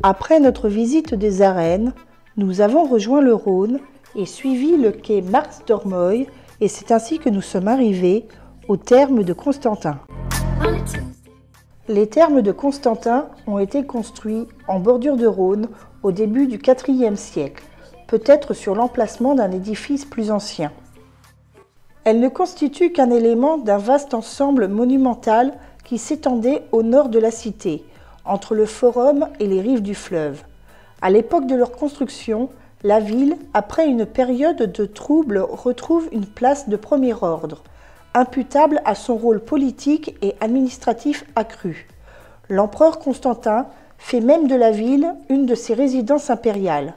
Après notre visite des arènes, nous avons rejoint le Rhône et suivi le quai Marx-Dormoy, et c'est ainsi que nous sommes arrivés aux thermes de Constantin. Les thermes de Constantin ont été construits en bordure de Rhône au début du IVe siècle, peut-être sur l'emplacement d'un édifice plus ancien. Elles ne constituent qu'un élément d'un vaste ensemble monumental qui s'étendait au nord de la cité, entre le forum et les rives du fleuve. À l'époque de leur construction, la ville, après une période de troubles, retrouve une place de premier ordre, imputable à son rôle politique et administratif accru. L'empereur Constantin fait même de la ville une de ses résidences impériales.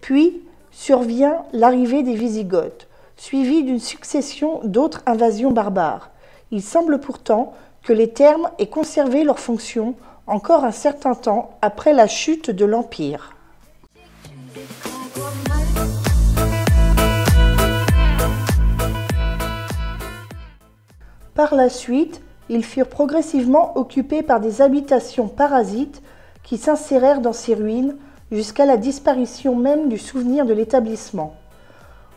Puis survient l'arrivée des Wisigoths, suivie d'une succession d'autres invasions barbares. Il semble pourtant que les thermes aient conservé leur fonction encore un certain temps après la chute de l'Empire. Par la suite, ils furent progressivement occupés par des habitations parasites qui s'insérèrent dans ces ruines jusqu'à la disparition même du souvenir de l'établissement.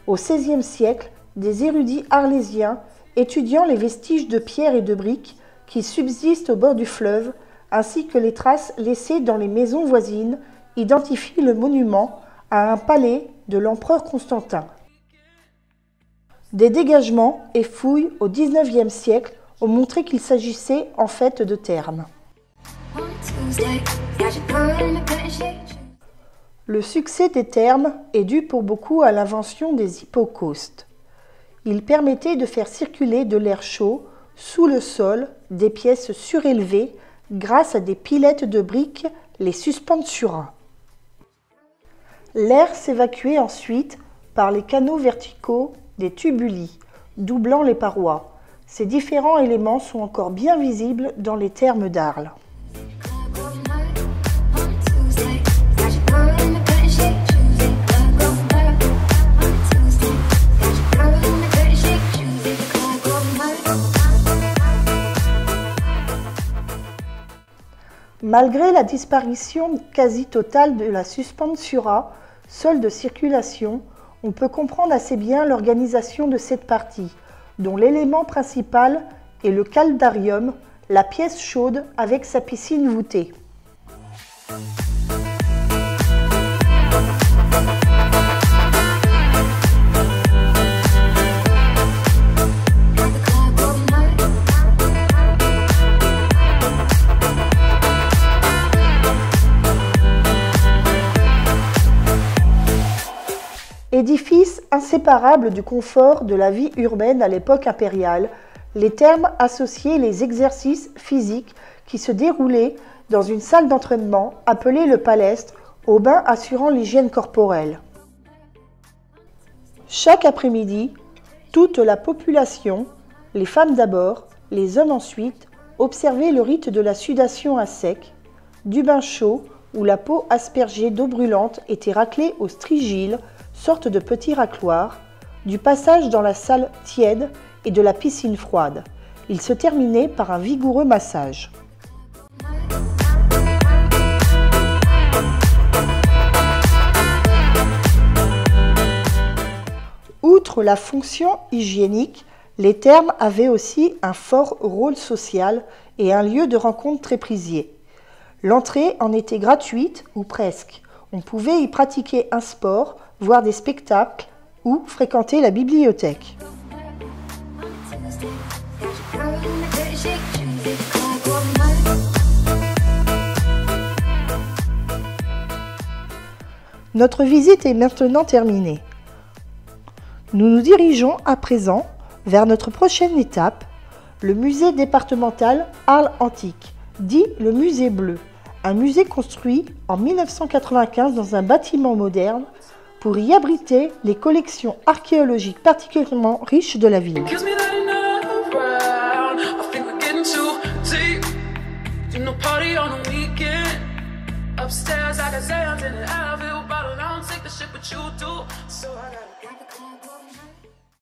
Au XVIe siècle, des érudits arlésiens, étudiant les vestiges de pierres et de briques qui subsistent au bord du fleuve, ainsi que les traces laissées dans les maisons voisines, identifient le monument à un palais de l'empereur Constantin. Des dégagements et fouilles au XIXe siècle ont montré qu'il s'agissait en fait de thermes. Le succès des thermes est dû pour beaucoup à l'invention des hypocaustes. Ils permettaient de faire circuler de l'air chaud sous le sol des pièces surélevées grâce à des pilettes de briques les suspendant. L'air s'évacuait ensuite par les canaux verticaux des tubuli, doublant les parois. Ces différents éléments sont encore bien visibles dans les thermes d'Arles. Malgré la disparition quasi totale de la suspensura, seule de circulation, on peut comprendre assez bien l'organisation de cette partie, dont l'élément principal est le caldarium, la pièce chaude avec sa piscine voûtée. Édifice inséparable du confort de la vie urbaine à l'époque impériale, les thermes associaient les exercices physiques qui se déroulaient dans une salle d'entraînement appelée le palestre, aux bains assurant l'hygiène corporelle. Chaque après-midi, toute la population, les femmes d'abord, les hommes ensuite, observait le rite de la sudation à sec, du bain chaud où la peau aspergée d'eau brûlante était raclée au strigile, sorte de petit racloir, du passage dans la salle tiède et de la piscine froide. Il se terminait par un vigoureux massage. Outre la fonction hygiénique, les thermes avaient aussi un fort rôle social et un lieu de rencontre très prisé. L'entrée en était gratuite ou presque. On pouvait y pratiquer un sport, voir des spectacles ou fréquenter la bibliothèque. Notre visite est maintenant terminée. Nous nous dirigeons à présent vers notre prochaine étape, le musée départemental Arles Antique, dit le musée bleu, un musée construit en 1995 dans un bâtiment moderne pour y abriter les collections archéologiques particulièrement riches de la ville. Upstairs, I got Zans in it. I feel bottled. I don't take the shit, but you do. So I got